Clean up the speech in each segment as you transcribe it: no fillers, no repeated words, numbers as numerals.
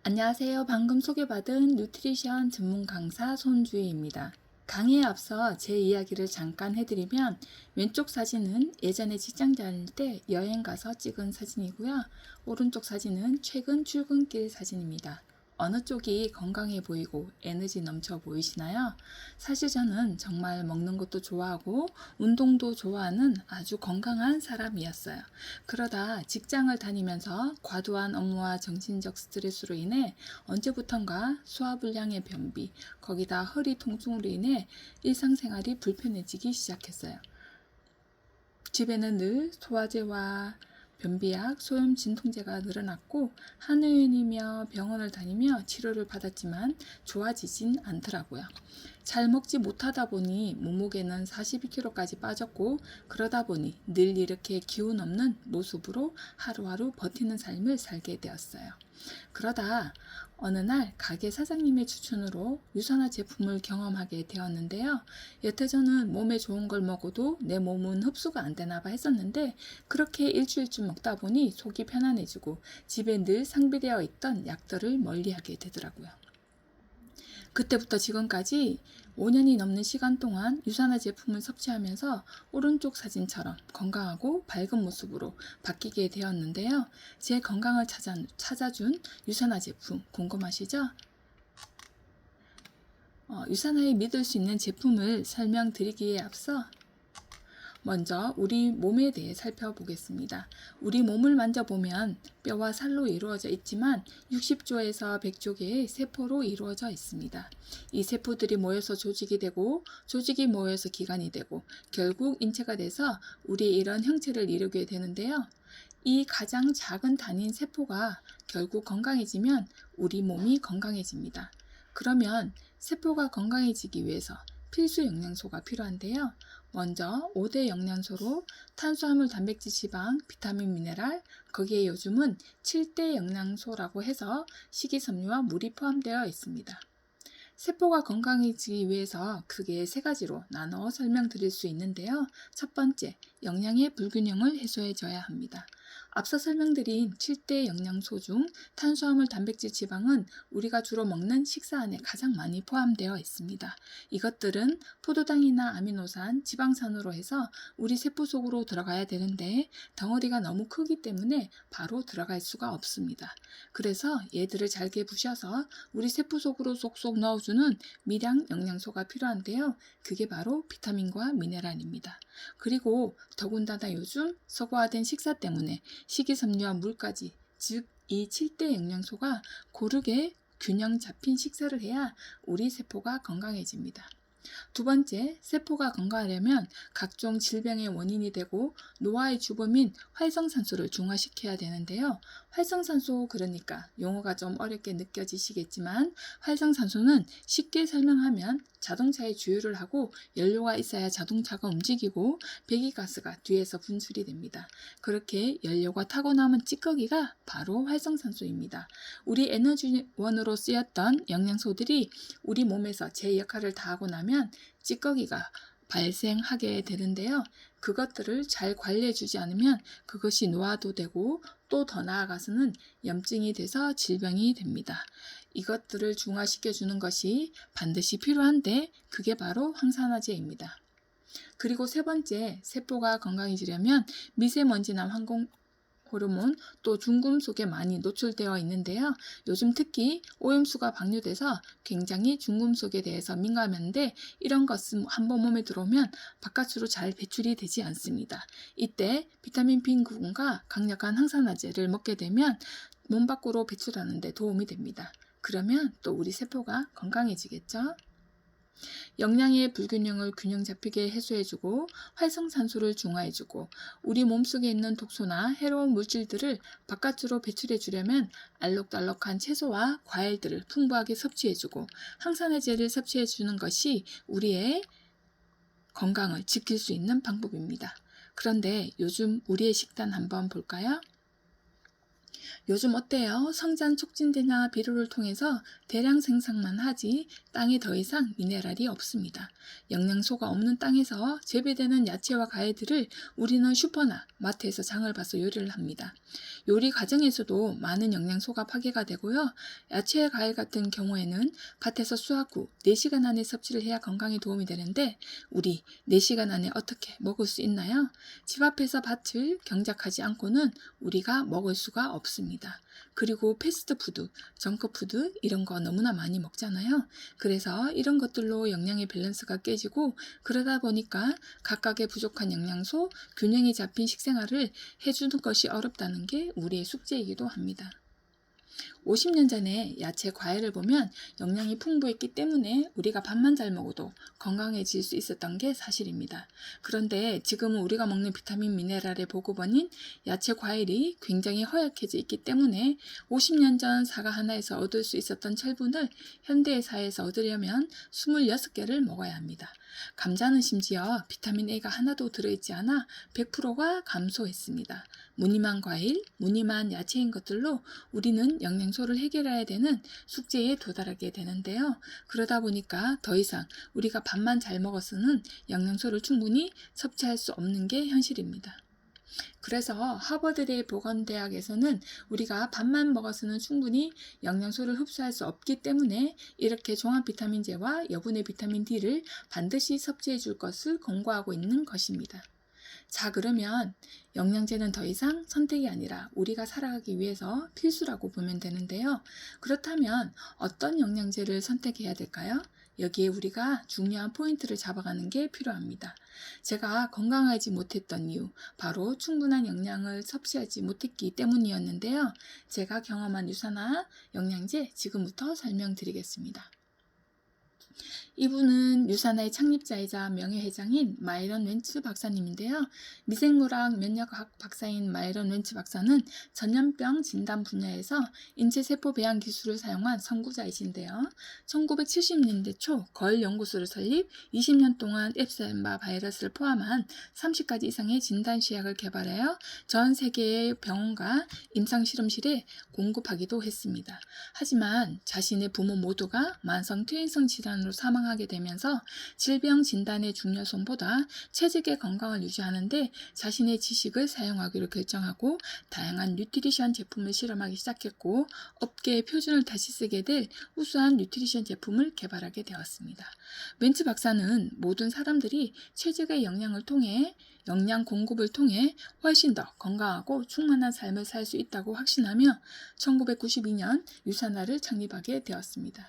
안녕하세요. 방금 소개받은 뉴트리션 전문 강사 손주희입니다. 강의에 앞서 제 이야기를 잠깐 해드리면 왼쪽 사진은 예전에 직장 다닐 때 여행 가서 찍은 사진이고요. 오른쪽 사진은 최근 출근길 사진입니다. 어느 쪽이 건강해 보이고 에너지 넘쳐 보이시나요? 사실 저는 정말 먹는 것도 좋아하고 운동도 좋아하는 아주 건강한 사람이었어요. 그러다 직장을 다니면서 과도한 업무와 정신적 스트레스로 인해 언제부턴가 소화불량의 변비, 거기다 허리 통증으로 인해 일상생활이 불편해지기 시작했어요. 집에는 늘 소화제와 변비약, 소염 진통제가 늘어났고 한의원이며 병원을 다니며 치료를 받았지만 좋아지진 않더라고요. 잘 먹지 못하다 보니 몸무게는 42kg까지 빠졌고 그러다 보니 늘 이렇게 기운 없는 모습으로 하루하루 버티는 삶을 살게 되었어요. 그러다 어느 날 가게 사장님의 추천으로 유산화 제품을 경험하게 되었는데요. 여태 저는 몸에 좋은 걸 먹어도 내 몸은 흡수가 안 되나 봐 했었는데 그렇게 일주일쯤 먹다 보니 속이 편안해지고 집에 늘 상비되어 있던 약들을 멀리하게 되더라고요. 그때부터 지금까지 5년이 넘는 시간 동안 유산화 제품을 섭취하면서 오른쪽 사진처럼 건강하고 밝은 모습으로 바뀌게 되었는데요. 제 건강을 찾아준 유산화 제품 궁금하시죠? 유산화에 믿을 수 있는 제품을 설명드리기에 앞서 먼저 우리 몸에 대해 살펴보겠습니다. 우리 몸을 만져보면 뼈와 살로 이루어져 있지만 60조에서 100조 개의 세포로 이루어져 있습니다. 이 세포들이 모여서 조직이 되고 조직이 모여서 기관이 되고 결국 인체가 돼서 우리 이런 형체를 이루게 되는데요. 이 가장 작은 단위인 세포가 결국 건강해지면 우리 몸이 건강해집니다. 그러면 세포가 건강해지기 위해서 필수 영양소가 필요한데요. 먼저 5대 영양소로 탄수화물, 단백질, 지방, 비타민, 미네랄, 거기에 요즘은 7대 영양소라고 해서 식이섬유와 물이 포함되어 있습니다. 세포가 건강해지기 위해서 크게 세 가지로 나눠 설명드릴 수 있는데요. 첫 번째, 영양의 불균형을 해소해줘야 합니다. 앞서 설명드린 7대 영양소 중 탄수화물, 단백질, 지방은 우리가 주로 먹는 식사 안에 가장 많이 포함되어 있습니다. 이것들은 포도당이나 아미노산, 지방산으로 해서 우리 세포 속으로 들어가야 되는데 덩어리가 너무 크기 때문에 바로 들어갈 수가 없습니다. 그래서 얘들을 잘게 부셔서 우리 세포 속으로 쏙쏙 넣어주는 미량 영양소가 필요한데요. 그게 바로 비타민과 미네랄입니다. 그리고 더군다나 요즘 서구화된 식사 때문에 식이섬유와 물까지, 즉 이 7대 영양소가 고르게 균형 잡힌 식사를 해야 우리 세포가 건강해집니다. 두 번째, 세포가 건강하려면 각종 질병의 원인이 되고 노화의 주범인 활성산소를 중화시켜야 되는데요. 활성산소, 그러니까 용어가 좀 어렵게 느껴지시겠지만 활성산소는 쉽게 설명하면 자동차의 주유를 하고 연료가 있어야 자동차가 움직이고 배기가스가 뒤에서 분출이 됩니다. 그렇게 연료가 타고 남은 찌꺼기가 바로 활성산소입니다. 우리 에너지원으로 쓰였던 영양소들이 우리 몸에서 제 역할을 다하고 나면 찌꺼기가 발생하게 되는데요. 그것들을 잘 관리해주지 않으면 그것이 노화도 되고 또 더 나아가서는 염증이 돼서 질병이 됩니다. 이것들을 중화시켜주는 것이 반드시 필요한데 그게 바로 항산화제입니다. 그리고 세 번째, 세포가 건강해지려면 미세먼지나 항공 호르몬 또 중금속에 많이 노출되어 있는데요. 요즘 특히 오염수가 방류돼서 굉장히 중금속에 대해서 민감한데 이런 것은 한번 몸에 들어오면 바깥으로 잘 배출이 되지 않습니다. 이때 비타민 B군과 강력한 항산화제를 먹게 되면 몸 밖으로 배출하는 데 도움이 됩니다. 그러면 또 우리 세포가 건강해지겠죠? 영양의 불균형을 균형 잡히게 해소해주고 활성산소를 중화해주고 우리 몸속에 있는 독소나 해로운 물질들을 바깥으로 배출해주려면 알록달록한 채소와 과일들을 풍부하게 섭취해주고 항산화제를 섭취해주는 것이 우리의 건강을 지킬 수 있는 방법입니다. 그런데 요즘 우리의 식단 한번 볼까요? 요즘 어때요? 성장 촉진제나 비료를 통해서 대량 생산만 하지 땅에 더 이상 미네랄이 없습니다. 영양소가 없는 땅에서 재배되는 야채와 과일들을 우리는 슈퍼나 마트에서 장을 봐서 요리를 합니다. 요리 과정에서도 많은 영양소가 파괴가 되고요. 야채, 과일 같은 경우에는 밭에서 수확 후 4시간 안에 섭취를 해야 건강에 도움이 되는데 우리 4시간 안에 어떻게 먹을 수 있나요? 집 앞에서 밭을 경작하지 않고는 우리가 먹을 수가 없습니다. 그리고 패스트푸드, 정크푸드 이런 거 너무나 많이 먹잖아요. 그래서 이런 것들로 영양의 밸런스가 깨지고 그러다 보니까 각각의 부족한 영양소, 균형이 잡힌 식생활을 해주는 것이 어렵다는 게 우리의 숙제이기도 합니다. 50년 전에 야채, 과일을 보면 영양이 풍부했기 때문에 우리가 밥만 잘 먹어도 건강해질 수 있었던 게 사실입니다. 그런데 지금은 우리가 먹는 비타민, 미네랄의 보급원인 야채, 과일이 굉장히 허약해져 있기 때문에 50년 전 사과 하나에서 얻을 수 있었던 철분을 현대의 사회에서 얻으려면 26개를 먹어야 합니다. 감자는 심지어 비타민 A가 하나도 들어있지 않아 100%가 감소했습니다. 무늬만 과일, 무늬만 야채인 것들로 우리는 영양소를 해결해야 되는 숙제에 도달하게 되는데요. 그러다 보니까 더 이상 우리가 밥만 잘 먹어서는 영양소를 충분히 섭취할 수 없는 게 현실입니다. 그래서 하버드대 보건대학에서는 우리가 밥만 먹어서는 충분히 영양소를 흡수할 수 없기 때문에 이렇게 종합 비타민제와 여분의 비타민 D를 반드시 섭취해 줄 것을 권고하고 있는 것입니다. 자, 그러면 영양제는 더 이상 선택이 아니라 우리가 살아가기 위해서 필수라고 보면 되는데요. 그렇다면 어떤 영양제를 선택해야 될까요? 여기에 우리가 중요한 포인트를 잡아가는 게 필요합니다. 제가 건강하지 못했던 이유, 바로 충분한 영양을 섭취하지 못했기 때문이었는데요. 제가 경험한 유산화 영양제 지금부터 설명드리겠습니다. 이분은 유산화의 창립자이자 명예회장인 마이런 웬츠 박사님인데요. 미생물학 면역학 박사인 마이런 웬츠 박사는 전염병 진단 분야에서 인체세포 배양 기술을 사용한 선구자이신데요. 1970년대 초 걸 연구소를 설립, 20년 동안 앱셀마 바이러스를 포함한 30가지 이상의 진단 시약을 개발하여 전 세계의 병원과 임상실험실에 공급하기도 했습니다. 하지만 자신의 부모 모두가 만성 퇴행성 질환으로 사망하게 되면서 질병 진단의 중요성보다 체질의 건강을 유지하는데 자신의 지식을 사용하기로 결정하고 다양한 뉴트리션 제품을 실험하기 시작했고 업계의 표준을 다시 쓰게 될 우수한 뉴트리션 제품을 개발하게 되었습니다. 웬츠 박사는 모든 사람들이 체질의 영양을 통해 영양 공급을 통해 훨씬 더 건강하고 충만한 삶을 살 수 있다고 확신하며 1992년 유산화를 창립하게 되었습니다.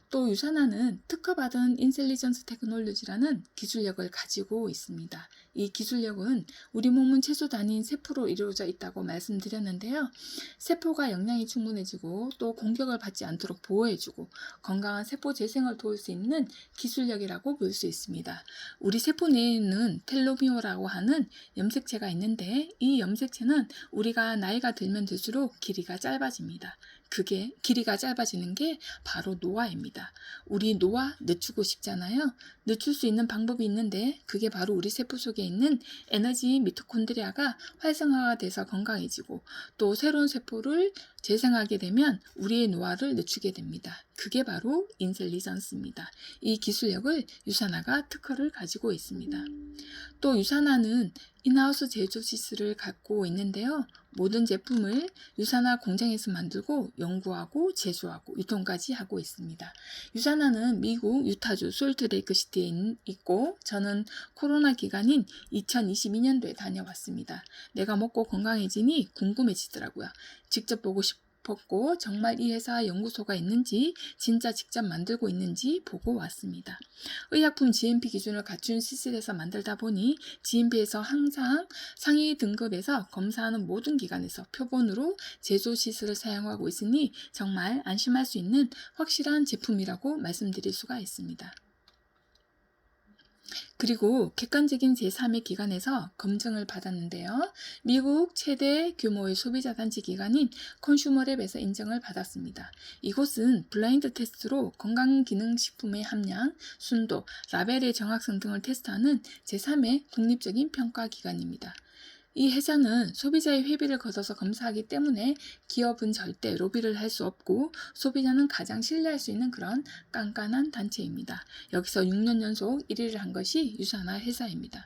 또 유산화는 특허받은 인텔리전스 테크놀로지라는 기술력을 가지고 있습니다. 이 기술력은 우리 몸은 채소 단위인 세포로 이루어져 있다고 말씀드렸는데요. 세포가 영양이 충분해지고 또 공격을 받지 않도록 보호해주고 건강한 세포 재생을 도울 수 있는 기술력이라고 볼 수 있습니다. 우리 세포 내에는 텔로미어라고 하는 염색체가 있는데 이 염색체는 우리가 나이가 들면 들수록 길이가 짧아집니다. 그게 길이가 짧아지는 게 바로 노화입니다. 우리 노화 늦추고 싶잖아요. 늦출 수 있는 방법이 있는데 그게 바로 우리 세포 속에 있는 에너지 미토콘드리아가 활성화가 돼서 건강해지고 또 새로운 세포를 재생하게 되면 우리의 노화를 늦추게 됩니다. 그게 바로 인텔리전스입니다. 이 기술력을 유산화가 특허를 가지고 있습니다. 또 유산화는 인하우스 제조 시스를 갖고 있는데요. 모든 제품을 유산화 공장에서 만들고 연구하고 제조하고 유통까지 하고 있습니다. 유산화는 미국 유타주 솔트레이크 시티에 있고 저는 코로나 기간인 2022년도에 다녀왔습니다. 내가 먹고 건강해지니 궁금해지더라고요. 직접 보고 싶었고 정말 이 회사 연구소가 있는지 진짜 직접 만들고 있는지 보고 왔습니다. 의약품 GMP 기준을 갖춘 시설에서 만들다 보니 GMP에서 항상 상위 등급에서 검사하는 모든 기관에서 표본으로 제조 시설을 사용하고 있으니 정말 안심할 수 있는 확실한 제품이라고 말씀드릴 수가 있습니다. 그리고 객관적인 제3의 기관에서 검증을 받았는데요. 미국 최대 규모의 소비자 단체 기관인 컨슈머랩에서 인정을 받았습니다. 이곳은 블라인드 테스트로 건강기능식품의 함량, 순도, 라벨의 정확성 등을 테스트하는 제3의 국립적인 평가 기관입니다. 이 회사는 소비자의 회비를 걷어서 검사하기 때문에 기업은 절대 로비를 할 수 없고 소비자는 가장 신뢰할 수 있는 그런 깐깐한 단체입니다. 여기서 6년 연속 1위를 한 것이 유산화 회사입니다.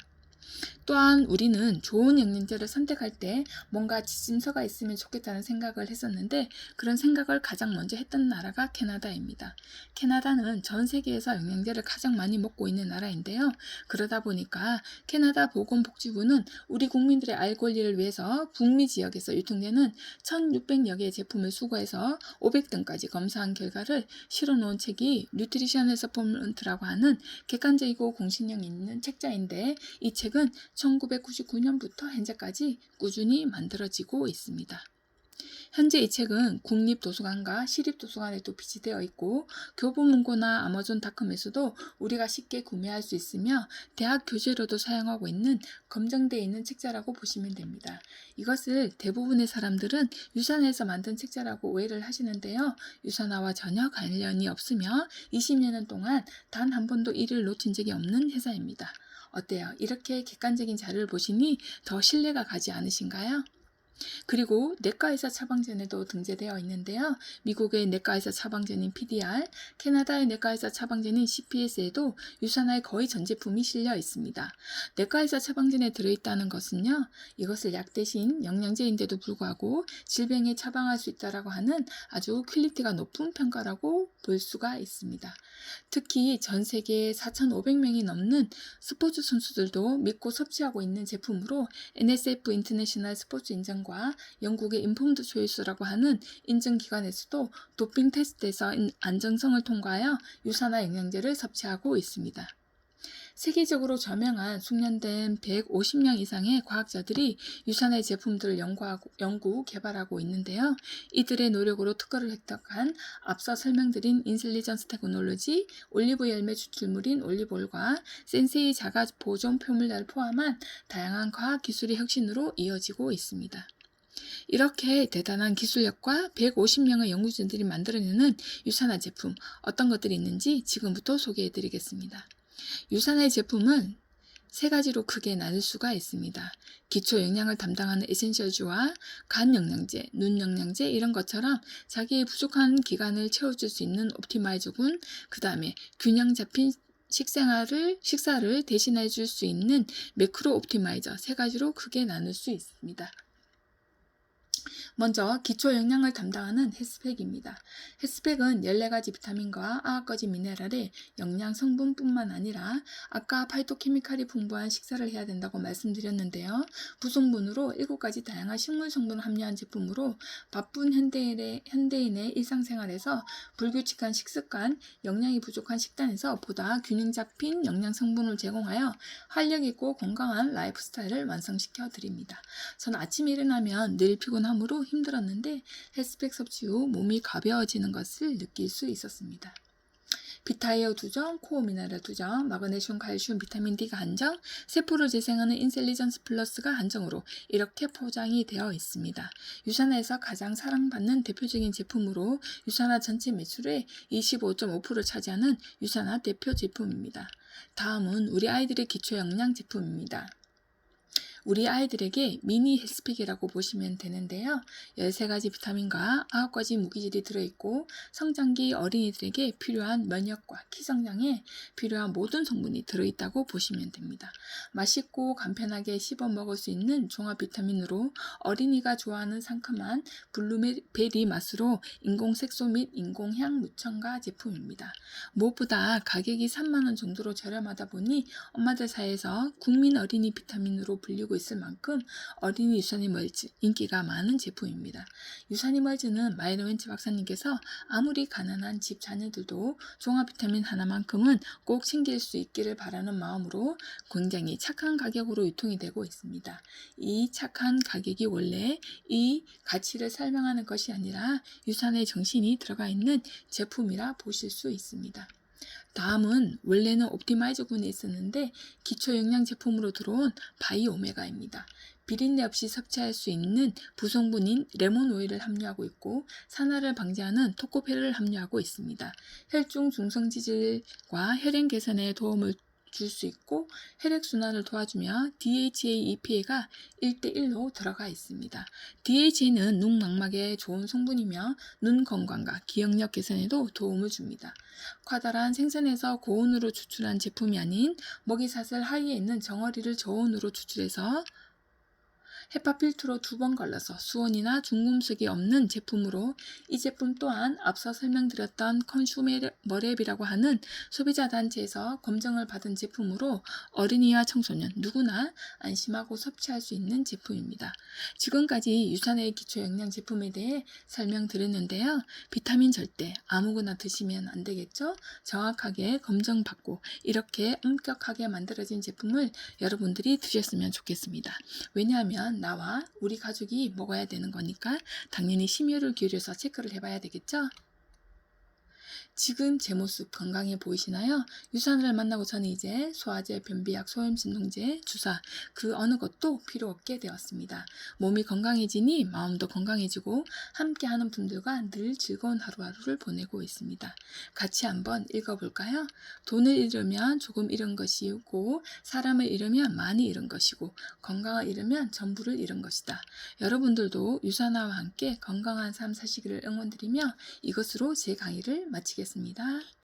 또한 우리는 좋은 영양제를 선택할 때 뭔가 지침서가 있으면 좋겠다는 생각을 했었는데 그런 생각을 가장 먼저 했던 나라가 캐나다입니다. 캐나다는 전 세계에서 영양제를 가장 많이 먹고 있는 나라인데요. 그러다 보니까 캐나다 보건복지부는 우리 국민들의 알 권리를 위해서 북미 지역에서 유통되는 1600여 개의 제품을 수거해서 500등까지 검사한 결과를 실어놓은 책이 뉴트리션 서포먼트라고 하는 객관적이고 공신력 있는 책자인데 이 책은 1999년부터 현재까지 꾸준히 만들어지고 있습니다. 현재 이 책은 국립도서관과 시립도서관에도 비치되어 있고 교보문고나 아마존닷컴에서도 우리가 쉽게 구매할 수 있으며 대학 교재로도 사용하고 있는 검증되어 있는 책자라고 보시면 됩니다. 이것을 대부분의 사람들은 유산화에서 만든 책자라고 오해를 하시는데요. 유산화와 전혀 관련이 없으며 20년 동안 단 한 번도 1위를 놓친 적이 없는 회사입니다. 어때요? 이렇게 객관적인 자료를 보시니 더 신뢰가 가지 않으신가요? 그리고 내과의사 처방전에도 등재되어 있는데요. 미국의 내과의사 처방전인 PDR, 캐나다의 내과의사 처방전인 CPS에도 유산화의 거의 전 제품이 실려 있습니다. 내과의사 처방전에 들어있다는 것은요. 이것을 약 대신 영양제인데도 불구하고 질병에 처방할 수 있다고 하는 아주 퀄리티가 높은 평가라고 볼 수가 있습니다. 특히 전 세계 4,500명이 넘는 스포츠 선수들도 믿고 섭취하고 있는 제품으로 NSF 인터내셔널 스포츠 인증과 영국의 인폼드 초이스라고 하는 인증기관에서도 도핑 테스트에서 안정성을 통과하여 유산화 영양제를 섭취하고 있습니다. 세계적으로 저명한 숙련된 150명 이상의 과학자들이 유산화의 제품들을 연구, 개발하고 있는데요. 이들의 노력으로 특허를 획득한 앞서 설명드린 인텔리전스 테크놀로지, 올리브 열매 추출물인 올리브올과 센세이 자가 보존 포뮬러를 포함한 다양한 과학 기술의 혁신으로 이어지고 있습니다. 이렇게 대단한 기술력과 150명의 연구진들이 만들어내는 유산화 제품, 어떤 것들이 있는지 지금부터 소개해 드리겠습니다. 유산화의 제품은 세 가지로 크게 나눌 수가 있습니다. 기초 영양을 담당하는 에센셜주와 간 영양제, 눈 영양제 이런 것처럼 자기의 부족한 기간을 채워줄 수 있는 옵티마이저군, 그 다음에 균형 잡힌 식사를 대신해 줄 수 있는 매크로 옵티마이저 세 가지로 크게 나눌 수 있습니다. 먼저 기초 영양을 담당하는 헬스팩입니다. 헬스팩은 14가지 비타민과 9가지 미네랄의 영양 성분뿐만 아니라 아까 파이토케미칼이 풍부한 식사를 해야 된다고 말씀드렸는데요. 부성분으로 7가지 다양한 식물 성분을 함유한 제품으로 바쁜 현대인의 일상생활에서 불규칙한 식습관, 영양이 부족한 식단에서 보다 균형 잡힌 영양 성분을 제공하여 활력 있고 건강한 라이프 스타일을 완성시켜 드립니다. 저는 아침에 일어나면 늘 피곤함으로 힘들었는데 헬스팩 섭취 후 몸이 가벼워지는 것을 느낄 수 있었습니다. 비타이어 2점, 코어 미네랄 2점, 마그네슘, 칼슘, 비타민 D가 한정, 세포를 재생하는 인텔리전스 플러스가 한정으로 이렇게 포장이 되어 있습니다. 유산화에서 가장 사랑받는 대표적인 제품으로 유산화 전체 매출의 25.5%를 차지하는 유산화 대표 제품입니다. 다음은 우리 아이들의 기초 영양 제품입니다. 우리 아이들에게 미니 헬스팩이라고 보시면 되는데요. 13가지 비타민과 9가지 무기질이 들어있고 성장기 어린이들에게 필요한 면역과 키 성장에 필요한 모든 성분이 들어있다고 보시면 됩니다. 맛있고 간편하게 씹어 먹을 수 있는 종합 비타민으로 어린이가 좋아하는 상큼한 블루베리 맛으로 인공 색소 및 인공향 무첨가 제품입니다. 무엇보다 가격이 3만원 정도로 저렴하다 보니 엄마들 사이에서 국민 어린이 비타민으로 불리고 있을 만큼 어린이 유산이 멀즈 인기가 많은 제품입니다. 유산이 멀즈는 마이너웬치 박사님께서 아무리 가난한 집 자녀들도 종합 비타민 하나만큼은 꼭 챙길 수 있기를 바라는 마음으로 굉장히 착한 가격으로 유통이 되고 있습니다. 이 착한 가격이 원래 이 가치를 설명하는 것이 아니라 유산의 정신이 들어가 있는 제품이라 보실 수 있습니다. 다음은 원래는 옵티마이저군에 있었는데 기초 영양 제품으로 들어온 바이오메가입니다. 비린내 없이 섭취할 수 있는 부성분인 레몬 오일을 함유하고 있고 산화를 방지하는 토코페르를 함유하고 있습니다. 혈중 중성 지질과 혈행 개선에 도움을 줄 수 있고 혈액순환을 도와주며 DHA, EPA가 1대1로 들어가 있습니다. DHA는 눈 망막에 좋은 성분이며 눈 건강과 기억력 개선에도 도움을 줍니다. 커다란 생선에서 고온으로 추출한 제품이 아닌 먹이사슬 하위에 있는 정어리를 저온으로 추출해서 헤파 필터로 2번 걸러서 수온이나 중금속이 없는 제품으로 이 제품 또한 앞서 설명드렸던 컨슈머랩이라고 하는 소비자 단체에서 검증을 받은 제품으로 어린이와 청소년 누구나 안심하고 섭취할 수 있는 제품입니다. 지금까지 유산의 기초 영양 제품에 대해 설명드렸는데요. 비타민 절대 아무거나 드시면 안 되겠죠? 정확하게 검증받고 이렇게 엄격하게 만들어진 제품을 여러분들이 드셨으면 좋겠습니다. 왜냐하면 나와 우리 가족이 먹어야 되는 거니까 당연히 심혈을 기울여서 체크를 해봐야 되겠죠? 지금 제 모습 건강해 보이시나요? 유산을 만나고 저는 이제 소화제, 변비약, 소염진통제, 주사 그 어느 것도 필요 없게 되었습니다. 몸이 건강해지니 마음도 건강해지고 함께하는 분들과 늘 즐거운 하루하루를 보내고 있습니다. 같이 한번 읽어볼까요? 돈을 잃으면 조금 잃은 것이고 사람을 잃으면 많이 잃은 것이고 건강을 잃으면 전부를 잃은 것이다. 여러분들도 유산화와 함께 건강한 삶 사시기를 응원드리며 이것으로 제 강의를 마치겠습니다.